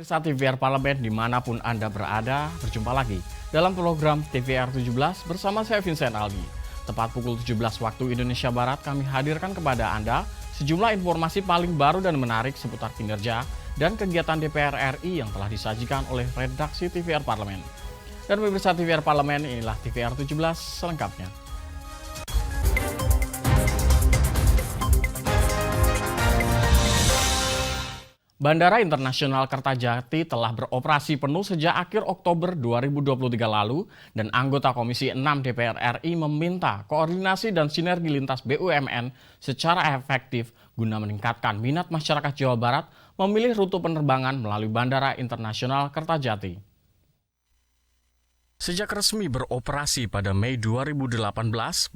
Pemirsa TVR Parlemen dimanapun Anda berada, berjumpa lagi dalam program TVR 17 bersama saya Vincent Aldi. Tepat pukul 17 waktu Indonesia Barat kami hadirkan kepada Anda sejumlah informasi paling baru dan menarik seputar kinerja dan kegiatan DPR RI yang telah disajikan oleh redaksi TVR Parlemen. Dan pemirsa TVR Parlemen, inilah TVR 17 selengkapnya. Bandara Internasional Kertajati telah beroperasi penuh sejak akhir Oktober 2023 lalu dan anggota Komisi 6 DPR RI meminta koordinasi dan sinergi lintas BUMN secara efektif guna meningkatkan minat masyarakat Jawa Barat memilih rute penerbangan melalui Bandara Internasional Kertajati. Sejak resmi beroperasi pada Mei 2018,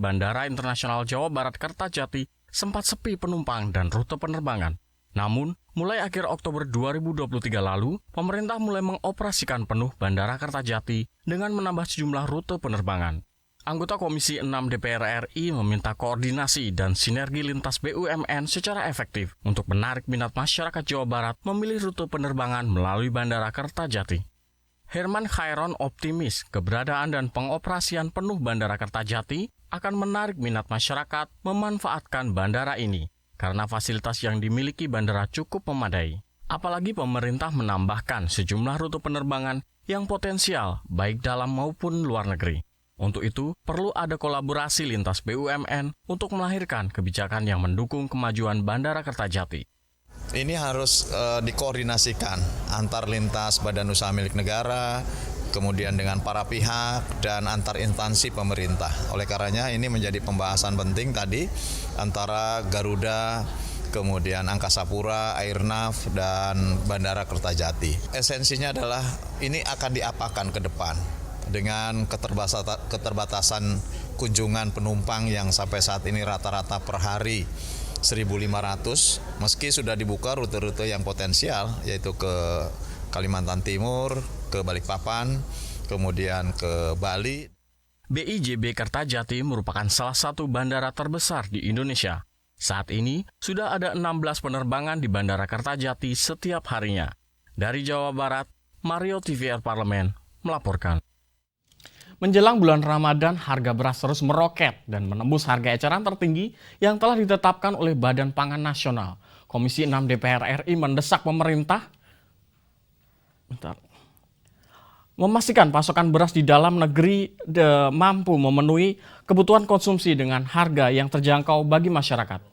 Bandara Internasional Jawa Barat Kertajati sempat sepi penumpang dan rute penerbangan. Namun, mulai akhir Oktober 2023 lalu, pemerintah mulai mengoperasikan penuh Bandara Kertajati dengan menambah sejumlah rute penerbangan. Anggota Komisi 6 DPR RI meminta koordinasi dan sinergi lintas BUMN secara efektif untuk menarik minat masyarakat Jawa Barat memilih rute penerbangan melalui Bandara Kertajati. Herman Khairon optimis keberadaan dan pengoperasian penuh Bandara Kertajati akan menarik minat masyarakat memanfaatkan bandara ini, karena fasilitas yang dimiliki bandara cukup memadai. Apalagi pemerintah menambahkan sejumlah rute penerbangan yang potensial baik dalam maupun luar negeri. Untuk itu, perlu ada kolaborasi lintas BUMN untuk melahirkan kebijakan yang mendukung kemajuan Bandara Kertajati. Ini harus dikoordinasikan antar lintas badan usaha milik negara, kemudian dengan para pihak dan antar instansi pemerintah. Oleh karenanya ini menjadi pembahasan penting tadi antara Garuda, kemudian Angkasa Pura, Airnav, dan Bandara Kertajati. Esensinya adalah ini akan diapakan ke depan dengan keterbatasan kunjungan penumpang yang sampai saat ini rata-rata per hari 1.500, meski sudah dibuka rute-rute yang potensial yaitu ke Kalimantan Timur, ke Balikpapan, kemudian ke Bali. BIJB Kertajati merupakan salah satu bandara terbesar di Indonesia. Saat ini, sudah ada 16 penerbangan di Bandara Kertajati setiap harinya. Dari Jawa Barat, Mario TVR Parlemen melaporkan. Menjelang bulan Ramadan, harga beras terus meroket dan menembus harga eceran tertinggi yang telah ditetapkan oleh Badan Pangan Nasional. Komisi 6 DPR RI mendesak pemerintah memastikan pasokan beras di dalam negeri mampu memenuhi kebutuhan konsumsi dengan harga yang terjangkau bagi masyarakat.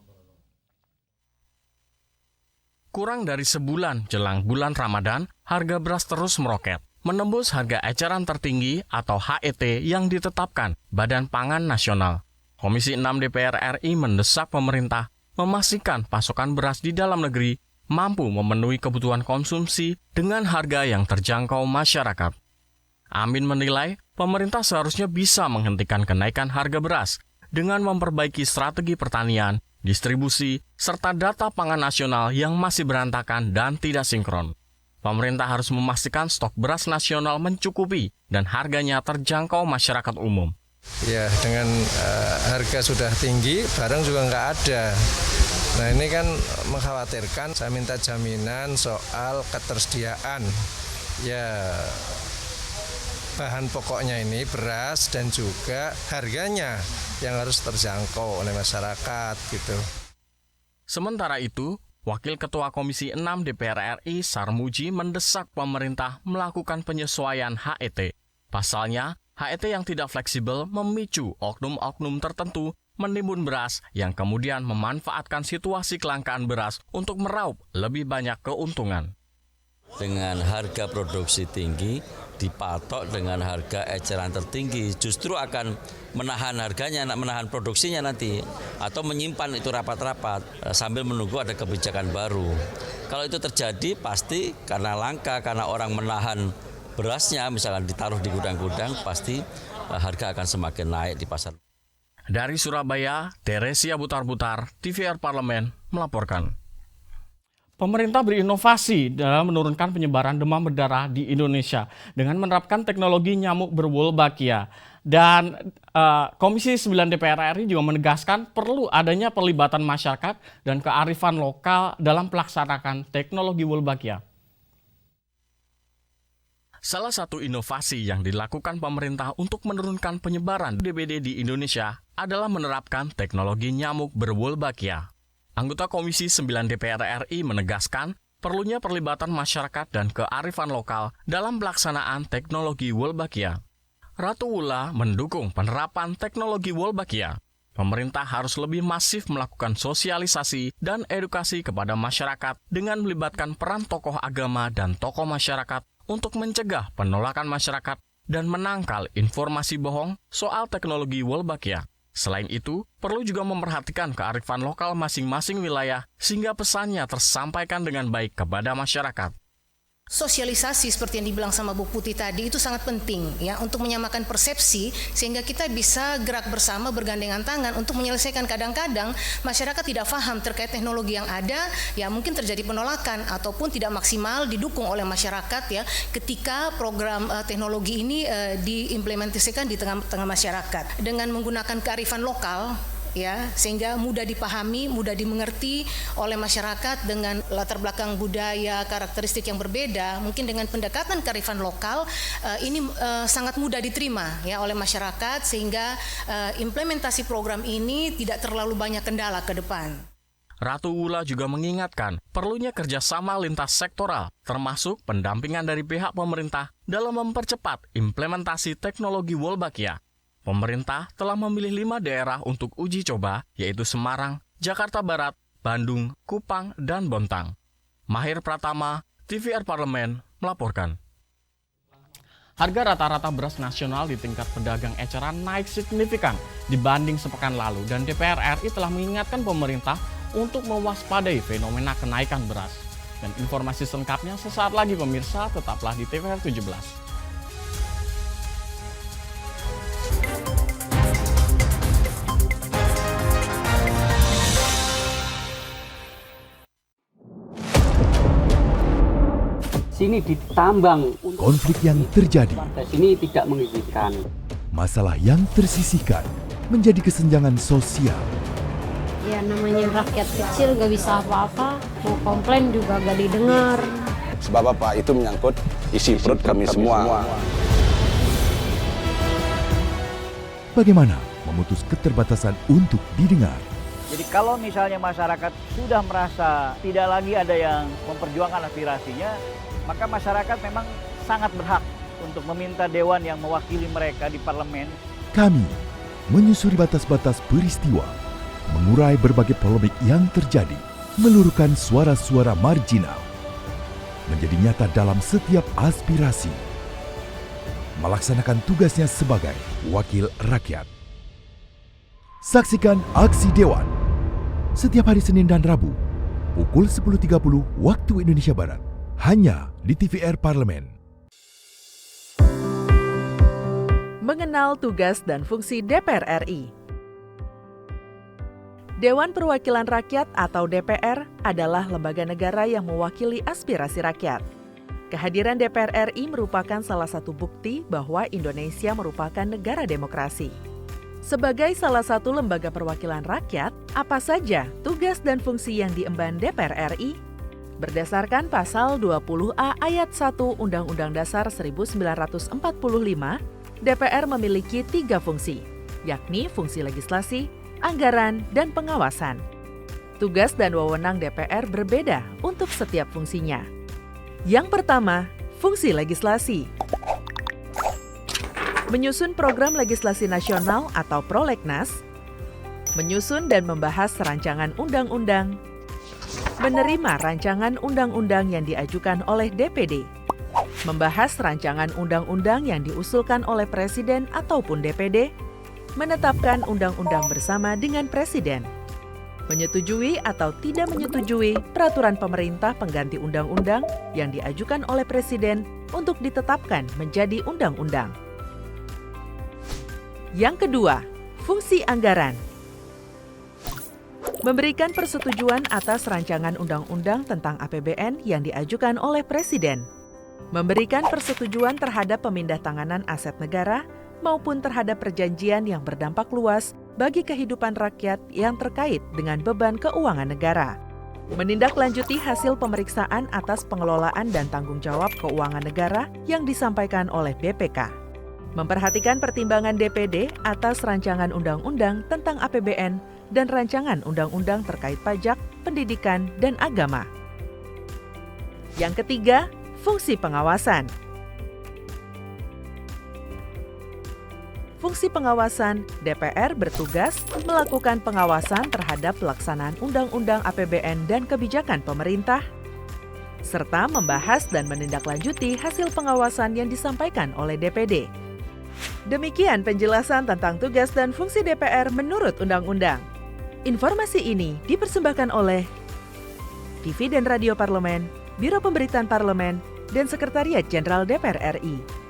Kurang dari sebulan jelang bulan Ramadan, harga beras terus meroket, menembus harga eceran tertinggi atau HET yang ditetapkan Badan Pangan Nasional. Komisi 6 DPR RI mendesak pemerintah memastikan pasokan beras di dalam negeri mampu memenuhi kebutuhan konsumsi dengan harga yang terjangkau masyarakat. Amin menilai pemerintah seharusnya bisa menghentikan kenaikan harga beras dengan memperbaiki strategi pertanian, distribusi, serta data pangan nasional yang masih berantakan dan tidak sinkron. Pemerintah harus memastikan stok beras nasional mencukupi dan harganya terjangkau masyarakat umum. Ya, dengan harga sudah tinggi, barang juga nggak ada. Nah, ini kan mengkhawatirkan. Saya minta jaminan soal ketersediaan. Ya, bahan pokoknya ini beras dan juga harganya yang harus terjangkau oleh masyarakat gitu. Sementara itu, Wakil Ketua Komisi 6 DPR RI Sarmuji mendesak pemerintah melakukan penyesuaian HET. Pasalnya, HET yang tidak fleksibel memicu oknum-oknum tertentu menimbun beras yang kemudian memanfaatkan situasi kelangkaan beras untuk meraup lebih banyak keuntungan. Dengan harga produksi tinggi dipatok dengan harga eceran tertinggi, justru akan menahan harganya, menahan produksinya nanti, atau menyimpan itu rapat-rapat sambil menunggu ada kebijakan baru. Kalau itu terjadi pasti karena langka, karena orang menahan berasnya, misalkan ditaruh di gudang-gudang, pasti harga akan semakin naik di pasar. Dari Surabaya, Teresia Butar-Butar, TVR Parlemen melaporkan. Pemerintah berinovasi dalam menurunkan penyebaran demam berdarah di Indonesia dengan menerapkan teknologi nyamuk berwolbachia. Dan Komisi 9 DPR RI juga menegaskan perlu adanya pelibatan masyarakat dan kearifan lokal dalam pelaksanaan teknologi Wolbachia. Salah satu inovasi yang dilakukan pemerintah untuk menurunkan penyebaran DBD di Indonesia adalah menerapkan teknologi nyamuk berwolbachia. Anggota Komisi 9 DPR RI menegaskan perlunya perlibatan masyarakat dan kearifan lokal dalam pelaksanaan teknologi Wolbachia. Ratu Wula mendukung penerapan teknologi Wolbachia. Pemerintah harus lebih masif melakukan sosialisasi dan edukasi kepada masyarakat dengan melibatkan peran tokoh agama dan tokoh masyarakat untuk mencegah penolakan masyarakat dan menangkal informasi bohong soal teknologi Wolbachia. Selain itu, perlu juga memperhatikan kearifan lokal masing-masing wilayah sehingga pesannya tersampaikan dengan baik kepada masyarakat. Sosialisasi seperti yang dibilang sama Bu Putih tadi itu sangat penting ya untuk menyamakan persepsi sehingga kita bisa gerak bersama bergandengan tangan untuk menyelesaikan. Kadang-kadang masyarakat tidak paham terkait teknologi yang ada, ya mungkin terjadi penolakan ataupun tidak maksimal didukung oleh masyarakat ya ketika program teknologi ini diimplementasikan di tengah-tengah masyarakat dengan menggunakan kearifan lokal. Ya, sehingga mudah dipahami, mudah dimengerti oleh masyarakat dengan latar belakang budaya, karakteristik yang berbeda. Mungkin dengan pendekatan kearifan lokal ini sangat mudah diterima ya oleh masyarakat sehingga implementasi program ini tidak terlalu banyak kendala ke depan. Ratu Wula juga mengingatkan perlunya kerjasama lintas sektoral, termasuk pendampingan dari pihak pemerintah dalam mempercepat implementasi teknologi Wolbachia. Pemerintah telah memilih 5 daerah untuk uji coba, yaitu Semarang, Jakarta Barat, Bandung, Kupang, dan Bontang. Mahir Pratama, TVR Parlemen, melaporkan. Harga rata-rata beras nasional di tingkat pedagang eceran naik signifikan dibanding sepekan lalu, dan DPR RI telah mengingatkan pemerintah untuk mewaspadai fenomena kenaikan beras. Dan informasi selengkapnya sesaat lagi pemirsa, tetaplah di TVR 17. Sini ditambang. Konflik yang terjadi, Sini tidak mengizinkan. masalah yang tersisihkan menjadi kesenjangan sosial. Ya namanya rakyat kecil gak bisa apa-apa, mau komplain juga gak didengar. Sebab apa? Itu menyangkut isi perut kami semua. Bagaimana memutus keterbatasan untuk didengar? Jadi kalau misalnya masyarakat sudah merasa tidak lagi ada yang memperjuangkan aspirasinya, maka masyarakat memang sangat berhak untuk meminta dewan yang mewakili mereka di parlemen. Kami menyusuri batas-batas peristiwa, mengurai berbagai polemik yang terjadi, meluruhkan suara-suara marginal, menjadi nyata dalam setiap aspirasi, melaksanakan tugasnya sebagai wakil rakyat. Saksikan Aksi Dewan setiap hari Senin dan Rabu pukul 10.30 waktu Indonesia Barat, hanya di TVR Parlemen. Mengenal tugas dan fungsi DPR RI. Dewan Perwakilan Rakyat atau DPR adalah lembaga negara yang mewakili aspirasi rakyat. Kehadiran DPR RI merupakan salah satu bukti bahwa Indonesia merupakan negara demokrasi. Sebagai salah satu lembaga perwakilan rakyat, apa saja tugas dan fungsi yang diemban DPR RI? Berdasarkan pasal 20A ayat 1 Undang-Undang Dasar 1945, DPR memiliki 3 fungsi, yakni fungsi legislasi, anggaran, dan pengawasan. Tugas dan wewenang DPR berbeda untuk setiap fungsinya. Yang pertama, fungsi legislasi. Menyusun program legislasi nasional atau prolegnas, menyusun dan membahas rancangan undang-undang, menerima rancangan undang-undang yang diajukan oleh DPD, membahas rancangan undang-undang yang diusulkan oleh Presiden ataupun DPD, menetapkan undang-undang bersama dengan Presiden, menyetujui atau tidak menyetujui peraturan pemerintah pengganti undang-undang yang diajukan oleh Presiden untuk ditetapkan menjadi undang-undang. Yang kedua, fungsi anggaran. Memberikan persetujuan atas rancangan undang-undang tentang APBN yang diajukan oleh Presiden. Memberikan persetujuan terhadap pemindahntanganan aset negara maupun terhadap perjanjian yang berdampak luas bagi kehidupan rakyat yang terkait dengan beban keuangan negara. menindaklanjuti hasil pemeriksaan atas pengelolaan dan tanggung jawab keuangan negara yang disampaikan oleh BPK, memperhatikan pertimbangan DPD atas rancangan undang-undang tentang APBN dan rancangan undang-undang terkait pajak, pendidikan, dan agama. Yang ketiga, fungsi pengawasan. Fungsi pengawasan, DPR bertugas melakukan pengawasan terhadap pelaksanaan Undang-Undang APBN dan kebijakan pemerintah, serta membahas dan menindaklanjuti hasil pengawasan yang disampaikan oleh DPD. Demikian penjelasan tentang tugas dan fungsi DPR menurut Undang-Undang. Informasi ini dipersembahkan oleh TV dan Radio Parlemen, Biro Pemberitaan Parlemen, dan Sekretariat Jenderal DPR RI.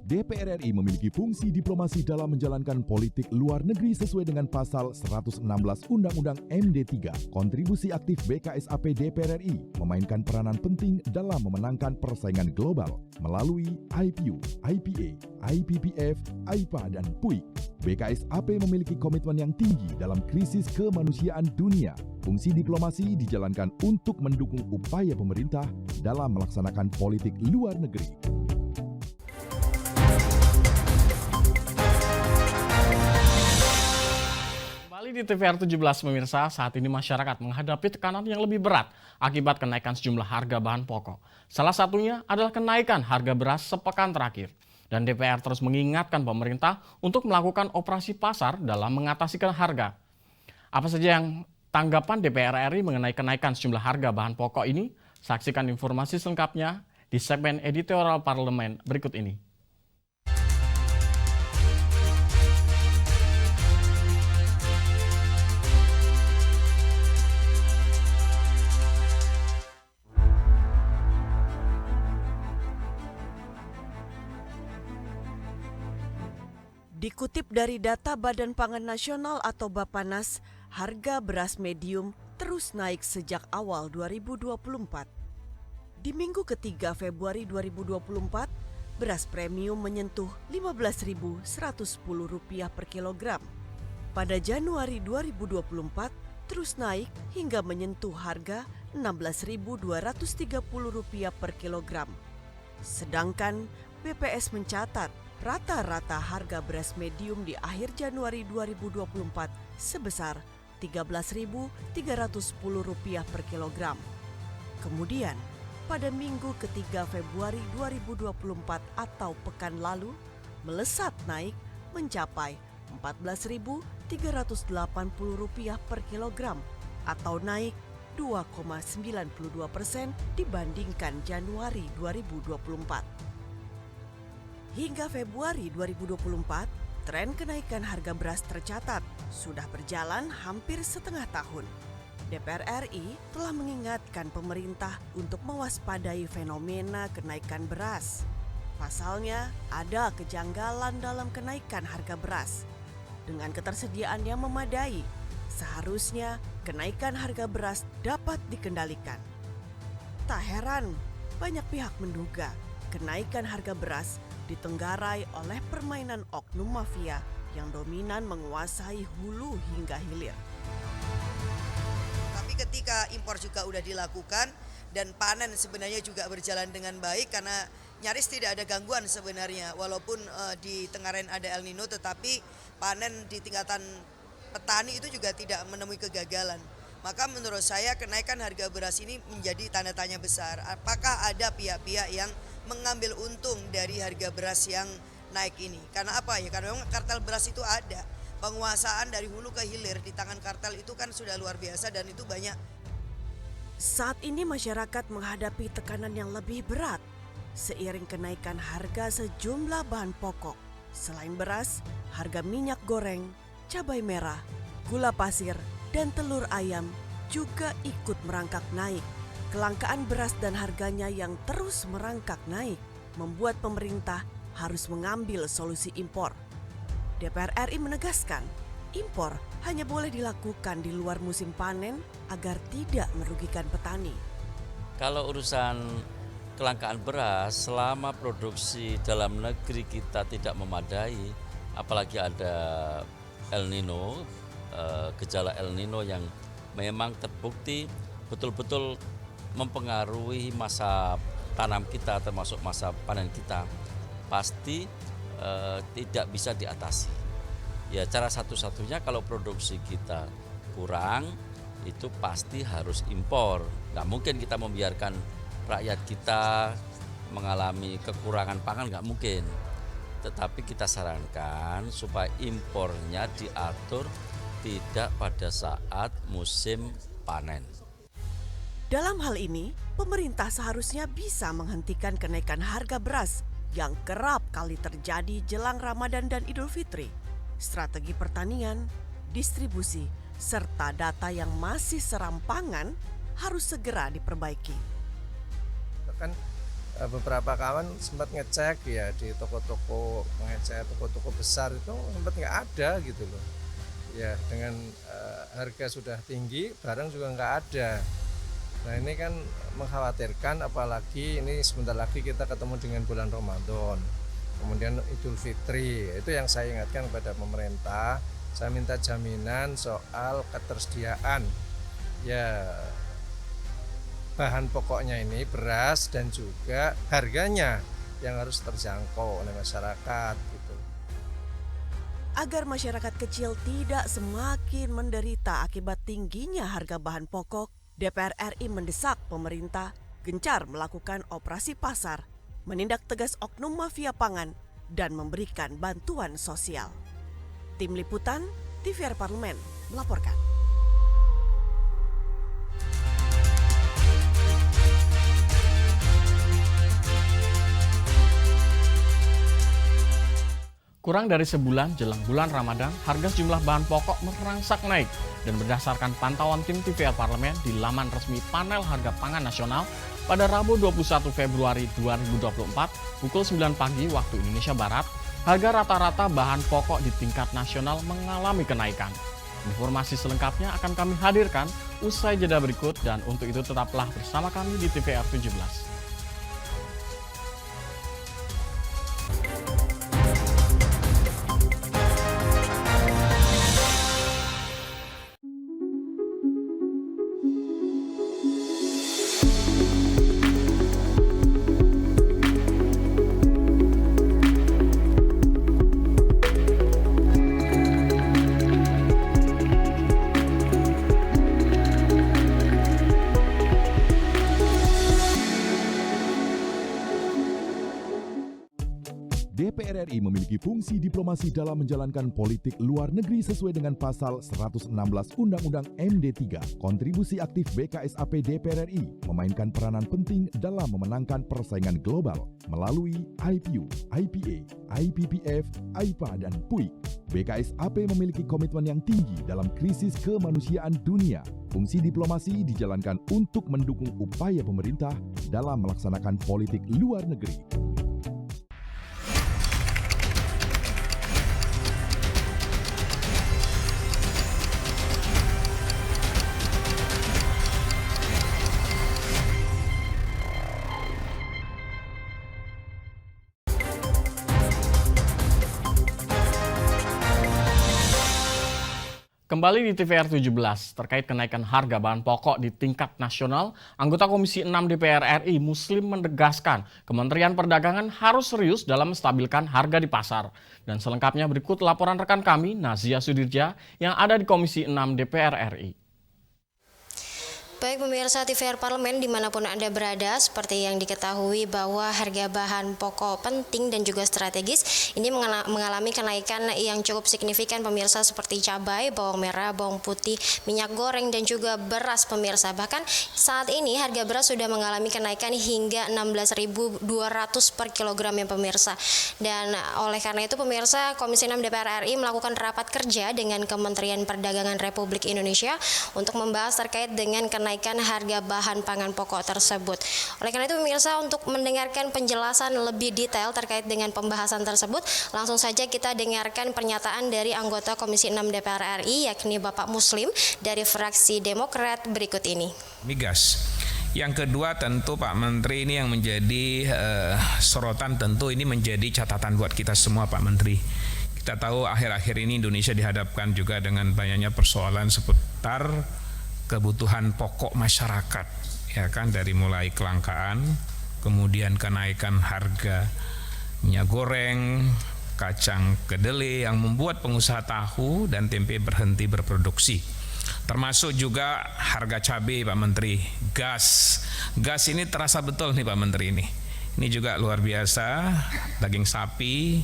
DPR RI memiliki fungsi diplomasi dalam menjalankan politik luar negeri sesuai dengan pasal 116 Undang-Undang MD 3. Kontribusi aktif BKSAP DPR RI memainkan peranan penting dalam memenangkan persaingan global melalui IPU, IPA, IPPF, AIPA, dan PUIK. BKSAP memiliki komitmen yang tinggi dalam krisis kemanusiaan dunia. Fungsi diplomasi dijalankan untuk mendukung upaya pemerintah dalam melaksanakan politik luar negeri. Kembali di TVR 17 pemirsa, saat ini masyarakat menghadapi tekanan yang lebih berat akibat kenaikan sejumlah harga bahan pokok. Salah satunya adalah kenaikan harga beras sepekan terakhir. Dan DPR terus mengingatkan pemerintah untuk melakukan operasi pasar dalam mengatasi harga. Apa saja yang tanggapan DPR RI mengenai kenaikan sejumlah harga bahan pokok ini? Saksikan informasi selengkapnya di segmen editorial parlemen berikut ini. Dikutip dari data Badan Pangan Nasional atau Bappenas, harga beras medium terus naik sejak awal 2024. Di minggu ketiga Februari 2024, beras premium menyentuh Rp15.110 per kilogram. Pada Januari 2024, terus naik hingga menyentuh harga Rp16.230 per kilogram. Sedangkan BPS mencatat rata-rata harga beras medium di akhir Januari 2024 sebesar Rp13.310 per kilogram. Kemudian, pada minggu ketiga Februari 2024 atau pekan lalu, melesat naik mencapai Rp14.380 per kilogram atau naik 2,92% dibandingkan Januari 2024. Hingga Februari 2024, tren kenaikan harga beras tercatat sudah berjalan hampir setengah tahun. DPR RI telah mengingatkan pemerintah untuk mewaspadai fenomena kenaikan beras. Pasalnya, ada kejanggalan dalam kenaikan harga beras. Dengan ketersediaan yang memadai, seharusnya kenaikan harga beras dapat dikendalikan. Tak heran, banyak pihak menduga kenaikan harga beras ditenggarai oleh permainan oknum mafia yang dominan menguasai hulu hingga hilir. Tapi ketika impor juga udah dilakukan dan panen sebenarnya juga berjalan dengan baik karena nyaris tidak ada gangguan sebenarnya walaupun di Tenggareng ada El Nino tetapi panen di tingkatan petani itu juga tidak menemui kegagalan. Maka menurut saya kenaikan harga beras ini menjadi tanda tanya besar. Apakah ada pihak-pihak yang mengambil untung dari harga beras yang naik ini? Karena apa ya? Karena memang kartel beras itu ada. Penguasaan dari hulu ke hilir di tangan kartel itu kan sudah luar biasa dan itu banyak. Saat ini masyarakat menghadapi tekanan yang lebih berat seiring kenaikan harga sejumlah bahan pokok. Selain beras, harga minyak goreng, cabai merah, gula pasir, dan telur ayam juga ikut merangkak naik. Kelangkaan beras dan harganya yang terus merangkak naik membuat pemerintah harus mengambil solusi impor. DPR RI menegaskan, impor hanya boleh dilakukan di luar musim panen agar tidak merugikan petani. Kalau urusan kelangkaan beras, selama produksi dalam negeri kita tidak memadai, apalagi ada El Nino, gejala El Nino yang memang terbukti betul-betul mempengaruhi masa tanam kita termasuk masa panen kita, pasti tidak bisa diatasi. Ya, cara satu-satunya kalau produksi kita kurang itu pasti harus impor. Nggak mungkin kita membiarkan rakyat kita mengalami kekurangan pangan, nggak mungkin. Tetapi kita sarankan supaya impornya diatur tidak pada saat musim panen. Dalam hal ini, pemerintah seharusnya bisa menghentikan kenaikan harga beras yang kerap kali terjadi jelang Ramadan dan Idul Fitri. Strategi pertanian, distribusi, serta data yang masih serampangan harus segera diperbaiki. Kan beberapa kawan sempat ngecek ya di toko-toko, ngecek toko-toko besar itu sempat nggak ada gitu loh. Ya dengan harga sudah tinggi, barang juga nggak ada. Nah ini kan mengkhawatirkan, apalagi ini sebentar lagi kita ketemu dengan bulan Ramadan, kemudian Idul Fitri. Itu yang saya ingatkan kepada pemerintah. Saya minta jaminan soal ketersediaan ya bahan pokoknya ini, beras, dan juga harganya yang harus terjangkau oleh masyarakat gitu. Agar masyarakat kecil tidak semakin menderita akibat tingginya harga bahan pokok, DPR RI mendesak pemerintah gencar melakukan operasi pasar, menindak tegas oknum mafia pangan, dan memberikan bantuan sosial. Tim Liputan TVR Parlemen melaporkan. Kurang dari sebulan jelang bulan Ramadan, harga sejumlah bahan pokok merangsak naik. Dan berdasarkan pantauan tim TVR Parlemen di laman resmi Panel Harga Pangan Nasional pada Rabu 21 Februari 2024 pukul 9 pagi waktu Indonesia Barat, harga rata-rata bahan pokok di tingkat nasional mengalami kenaikan. Informasi selengkapnya akan kami hadirkan usai jeda berikut, dan untuk itu tetaplah bersama kami di TVR 17. DPR RI memiliki fungsi diplomasi dalam menjalankan politik luar negeri sesuai dengan pasal 116 Undang-Undang MD3. Kontribusi aktif BKSAP DPR RI memainkan peranan penting dalam memenangkan persaingan global melalui IPU, IPA, IPPF, IPA, dan PUIK. BKSAP memiliki komitmen yang tinggi dalam krisis kemanusiaan dunia. Fungsi diplomasi dijalankan untuk mendukung upaya pemerintah dalam melaksanakan politik luar negeri. Kembali di TVR 17, terkait kenaikan harga bahan pokok di tingkat nasional, anggota Komisi 6 DPR RI Muslim menegaskan Kementerian Perdagangan harus serius dalam menstabilkan harga di pasar. Dan selengkapnya berikut laporan rekan kami, Nazia Sudirja, yang ada di Komisi 6 DPR RI. Baik pemirsa TVR Parlemen dimanapun Anda berada, seperti yang diketahui bahwa harga bahan pokok penting dan juga strategis ini mengalami kenaikan yang cukup signifikan pemirsa, seperti cabai, bawang merah, bawang putih, minyak goreng, dan juga beras pemirsa. Bahkan saat ini harga beras sudah mengalami kenaikan hingga 16.200 per kilogram ya pemirsa. Dan oleh karena itu pemirsa, Komisi 6 DPR RI melakukan rapat kerja dengan Kementerian Perdagangan Republik Indonesia untuk membahas terkait dengan kenaikan harga bahan pangan pokok tersebut. Oleh karena itu pemirsa, untuk mendengarkan penjelasan lebih detail terkait dengan pembahasan tersebut, langsung saja kita dengarkan pernyataan dari anggota Komisi 6 DPR RI, yakni Bapak Muslim dari fraksi Demokrat berikut ini. Migas. Yang kedua tentu Pak Menteri ini yang menjadi sorotan, tentu ini menjadi catatan buat kita semua Pak Menteri. Kita tahu akhir-akhir ini Indonesia dihadapkan juga dengan banyaknya persoalan seputar kebutuhan pokok masyarakat, ya kan, dari mulai kelangkaan, kemudian kenaikan harga minyak goreng, kacang kedelai yang membuat pengusaha tahu dan tempe berhenti berproduksi. Termasuk juga harga cabai, Pak Menteri, gas ini terasa betul nih Pak Menteri ini. Ini juga luar biasa, daging sapi,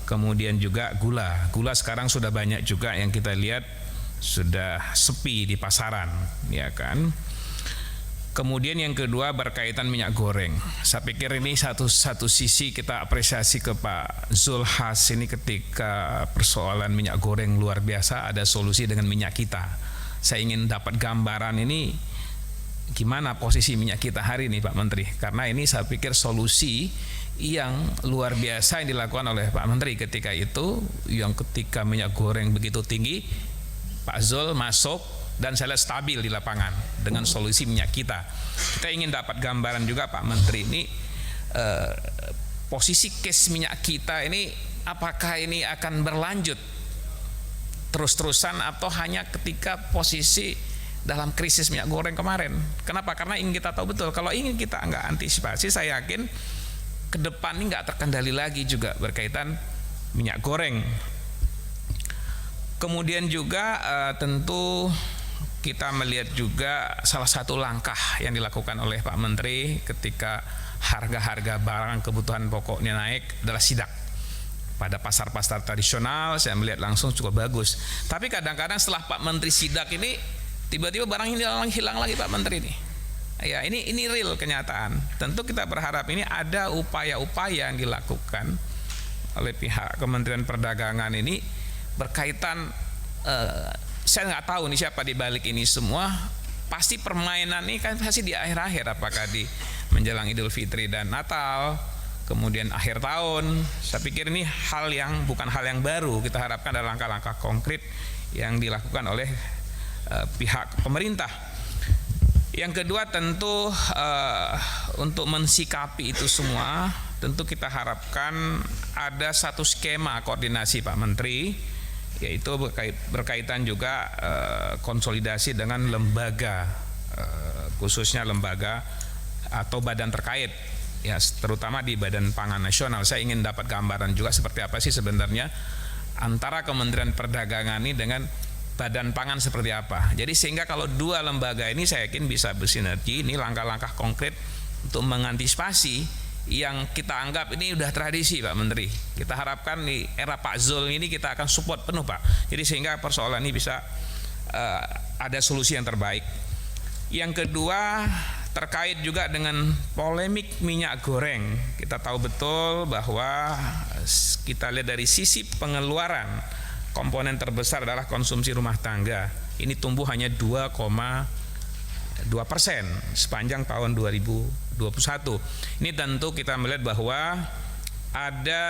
kemudian juga gula sekarang sudah banyak juga yang kita lihat sudah sepi di pasaran, ya kan. Kemudian yang kedua berkaitan minyak goreng. Saya pikir ini satu sisi kita apresiasi ke Pak Zulhas ini ketika persoalan minyak goreng luar biasa ada solusi dengan minyak kita. Saya ingin dapat gambaran ini gimana posisi minyak kita hari ini Pak Menteri, karena ini saya pikir solusi yang luar biasa yang dilakukan oleh Pak Menteri ketika itu, yang ketika minyak goreng begitu tinggi Pak Zul masuk dan saya lihat stabil di lapangan dengan solusi minyak kita. Kita ingin dapat gambaran juga Pak Menteri ini posisi case minyak kita ini, apakah ini akan berlanjut terus-terusan atau hanya ketika posisi dalam krisis minyak goreng kemarin. Kenapa? Karena ingin kita tahu betul, kalau ingin kita nggak antisipasi, saya yakin ke depan ini nggak terkendali lagi juga berkaitan minyak goreng. Kemudian juga tentu kita melihat juga salah satu langkah yang dilakukan oleh Pak Menteri ketika harga-harga barang kebutuhan pokoknya naik adalah sidak. Pada pasar-pasar tradisional saya melihat langsung cukup bagus. Tapi kadang-kadang setelah Pak Menteri sidak ini tiba-tiba barang ini hilang lagi Pak Menteri ini. Ya, ini real kenyataan. Tentu kita berharap ini ada upaya-upaya yang dilakukan oleh pihak Kementerian Perdagangan ini berkaitan saya nggak tahu nih siapa di balik ini semua. Pasti permainan ini kan pasti di akhir-akhir, apakah di menjelang Idul Fitri dan Natal, kemudian akhir tahun. Saya pikir ini bukan hal yang baru. Kita harapkan ada langkah-langkah konkret yang dilakukan oleh pihak pemerintah. Yang kedua tentu untuk mensikapi itu semua, tentu kita harapkan ada satu skema koordinasi Pak Menteri, yaitu berkaitan juga konsolidasi dengan lembaga, khususnya lembaga atau badan terkait, ya terutama di Badan Pangan Nasional. Saya ingin dapat gambaran juga seperti apa sih sebenarnya antara Kementerian Perdagangan ini dengan Badan Pangan seperti apa. Jadi sehingga kalau dua lembaga ini saya yakin bisa bersinergi. Ini langkah-langkah konkret untuk mengantisipasi yang kita anggap ini udah tradisi Pak Menteri. Kita harapkan di era Pak Zul ini kita akan support penuh Pak. Jadi sehingga persoalan ini bisa ada solusi yang terbaik. Yang kedua terkait juga dengan polemik minyak goreng. Kita tahu betul bahwa kita lihat dari sisi pengeluaran, komponen terbesar adalah konsumsi rumah tangga. Ini tumbuh hanya 2,2% sepanjang tahun 2021. Ini tentu kita melihat bahwa ada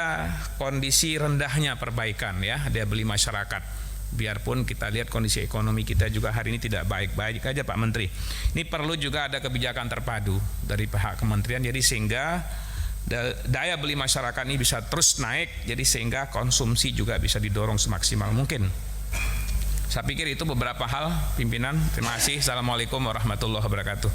kondisi rendahnya perbaikan ya daya beli masyarakat. Biarpun kita lihat kondisi ekonomi kita juga hari ini tidak baik-baik aja Pak Menteri. Ini perlu juga ada kebijakan terpadu dari pihak kementerian, jadi sehingga daya beli masyarakat ini bisa terus naik, jadi sehingga konsumsi juga bisa didorong semaksimal mungkin. Saya pikir itu beberapa hal, pimpinan. Terima kasih. Assalamualaikum warahmatullahi wabarakatuh.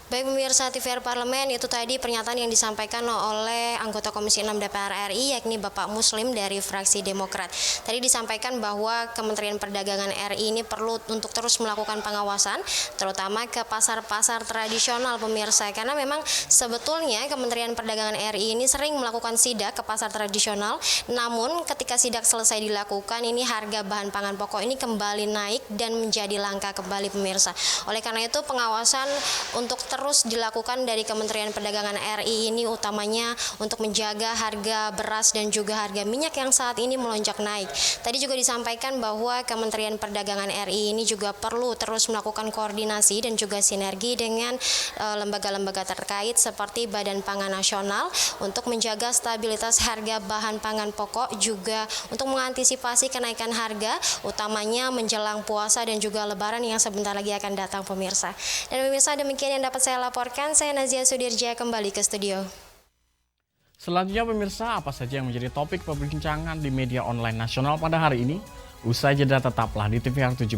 Baik pemirsa TVR Parlemen, itu tadi pernyataan yang disampaikan oleh anggota Komisi 6 DPR RI yakni Bapak Muslim dari fraksi Demokrat. Tadi disampaikan bahwa Kementerian Perdagangan RI ini perlu untuk terus melakukan pengawasan terutama ke pasar-pasar tradisional pemirsa, karena memang sebetulnya Kementerian Perdagangan RI ini sering melakukan sidak ke pasar tradisional, namun ketika sidak selesai dilakukan ini harga bahan pangan pokok ini kembali naik dan menjadi langka kembali pemirsa. Oleh karena itu pengawasan untuk terus dilakukan dari Kementerian Perdagangan RI ini utamanya untuk menjaga harga beras dan juga harga minyak yang saat ini melonjak naik. Tadi juga disampaikan bahwa Kementerian Perdagangan RI ini juga perlu terus melakukan koordinasi dan juga sinergi dengan lembaga-lembaga terkait seperti Badan Pangan Nasional untuk menjaga stabilitas harga bahan pangan pokok, juga untuk mengantisipasi kenaikan harga utamanya menjelang puasa dan juga lebaran yang sebentar lagi akan datang pemirsa. Dan pemirsa, demikian yang dapat saya laporkan. Saya Nazia Sudirja kembali ke studio. Selanjutnya pemirsa, apa saja yang menjadi topik perbincangan di media online nasional pada hari ini? Usai jeda tetaplah di TVR 17.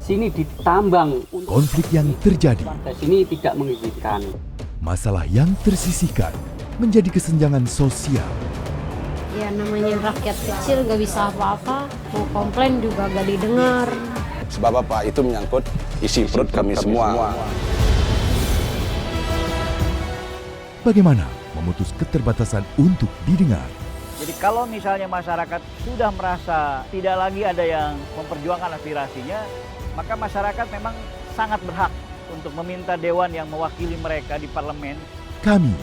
Sini ditambang. Konflik yang terjadi, Sini tidak mengizinkan. masalah yang tersisihkan menjadi kesenjangan sosial. Ya namanya rakyat kecil gak bisa apa-apa, mau komplain juga gak didengar. Sebab apa? Itu menyangkut isi perut kami semua. Bagaimana memutus keterbatasan untuk didengar? Jadi kalau misalnya masyarakat sudah merasa tidak lagi ada yang memperjuangkan aspirasinya, maka masyarakat memang sangat berhak untuk meminta dewan yang mewakili mereka di parlemen. Kami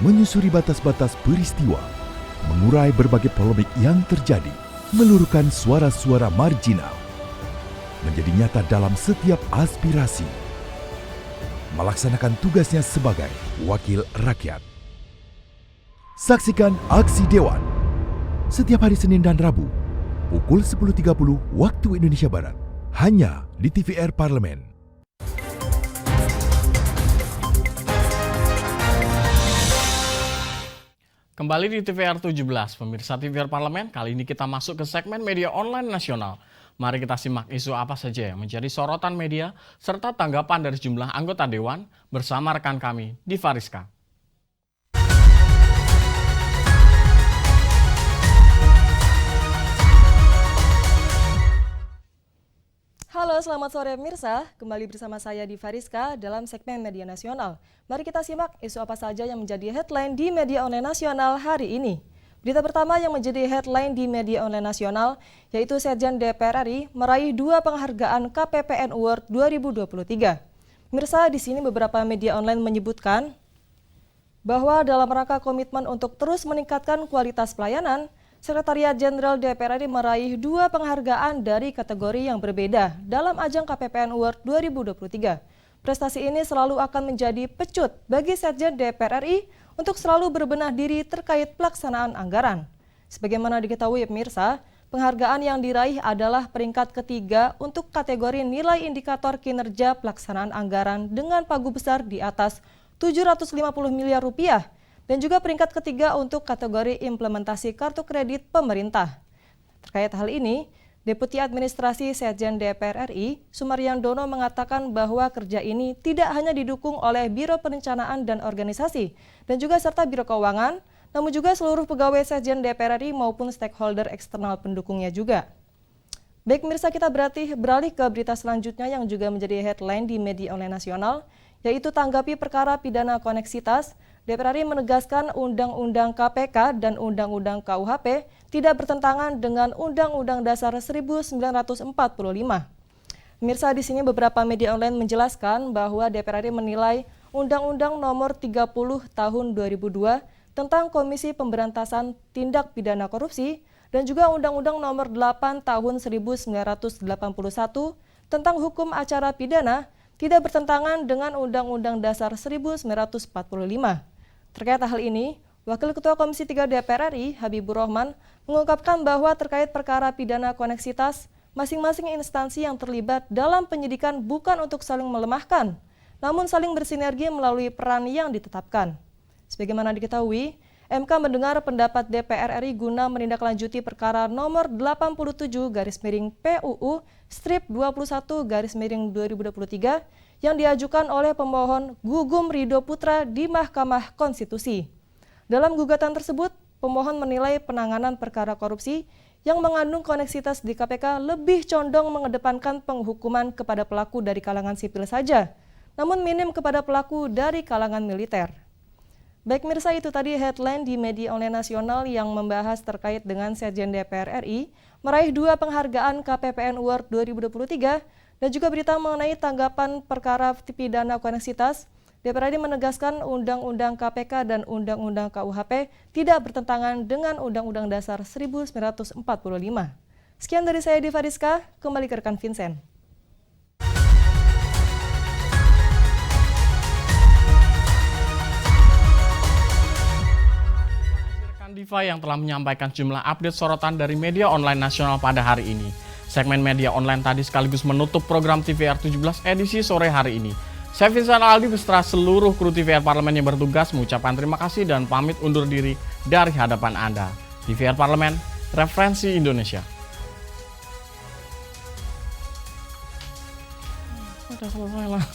menyusuri batas-batas peristiwa, mengurai berbagai polemik yang terjadi, meluruhkan suara-suara marginal, menjadi nyata dalam setiap aspirasi, melaksanakan tugasnya sebagai wakil rakyat. Saksikan Aksi Dewan setiap hari Senin dan Rabu pukul 10.30 waktu Indonesia Barat, hanya di TVR Parlemen. Kembali di TVR 17, pemirsa TVR Parlemen, kali ini kita masuk ke segmen media online nasional. Mari kita simak isu apa saja yang menjadi sorotan media, serta tanggapan dari sejumlah anggota Dewan bersama rekan kami di Fariska. Halo, selamat sore pemirsa. Kembali bersama saya di Fariska dalam segmen media nasional. Mari kita simak isu apa saja yang menjadi headline di media online nasional hari ini. Berita pertama yang menjadi headline di media online nasional yaitu Sekjen DPR RI meraih 2 penghargaan KPPN Award 2023. Pemirsa, di sini beberapa media online menyebutkan bahwa dalam rangka komitmen untuk terus meningkatkan kualitas pelayanan, Sekretariat Jenderal DPR RI meraih 2 penghargaan dari kategori yang berbeda dalam ajang KPPN Award 2023. Prestasi ini selalu akan menjadi pecut bagi Sekjen DPR RI untuk selalu berbenah diri terkait pelaksanaan anggaran. Sebagaimana diketahui pemirsa, penghargaan yang diraih adalah peringkat ketiga untuk kategori nilai indikator kinerja pelaksanaan anggaran dengan pagu besar di atas 750 miliar rupiah. Dan juga peringkat ketiga untuk kategori implementasi kartu kredit pemerintah. Terkait hal ini, Deputi Administrasi Sekjen DPR RI, Sumaryandono mengatakan bahwa kerja ini tidak hanya didukung oleh Biro Perencanaan dan Organisasi, dan juga serta Biro Keuangan, namun juga seluruh pegawai Sekjen DPR RI maupun stakeholder eksternal pendukungnya juga. Baik pemirsa, kita beralih ke berita selanjutnya yang juga menjadi headline di media online nasional, yaitu tanggapi perkara pidana koneksitas, DPR RI menegaskan Undang-Undang KPK dan Undang-Undang KUHP tidak bertentangan dengan Undang-Undang Dasar 1945. Pemirsa, di sini beberapa media online menjelaskan bahwa DPR RI menilai Undang-Undang Nomor 30 Tahun 2002 tentang Komisi Pemberantasan Tindak Pidana Korupsi dan juga Undang-Undang Nomor 8 Tahun 1981 tentang Hukum Acara Pidana tidak bertentangan dengan Undang-Undang Dasar 1945. Terkait hal ini, Wakil Ketua Komisi 3 DPR RI, Habibur Rahman, mengungkapkan bahwa terkait perkara pidana koneksitas, masing-masing instansi yang terlibat dalam penyidikan bukan untuk saling melemahkan, namun saling bersinergi melalui peran yang ditetapkan. Sebagaimana diketahui, MK mendengar pendapat DPR RI guna menindaklanjuti perkara nomor 87-PUU-21-2023 yang diajukan oleh pemohon Gugum Ridho Putra di Mahkamah Konstitusi. Dalam gugatan tersebut, pemohon menilai penanganan perkara korupsi yang mengandung koneksitas di KPK lebih condong mengedepankan penghukuman kepada pelaku dari kalangan sipil saja, namun minim kepada pelaku dari kalangan militer. Baik mirsa, itu tadi headline di media online nasional yang membahas terkait dengan Sekjen DPR RI meraih 2 penghargaan KPPN Award 2023 dan juga berita mengenai tanggapan perkara pidana koneksitas. DPR RI menegaskan Undang-Undang KPK dan Undang-Undang KUHP tidak bertentangan dengan Undang-Undang Dasar 1945. Sekian dari saya di Fariska, kembali ke rekan Vincent. Diva yang telah menyampaikan jumlah update sorotan dari media online nasional pada hari ini. Segmen media online tadi sekaligus menutup program TVR 17 edisi sore hari ini. Saya Vincent Aldi beserta seluruh kru TVR Parlemen yang bertugas mengucapkan terima kasih dan pamit undur diri dari hadapan Anda. TVR Parlemen, referensi Indonesia. Udah selesai lah.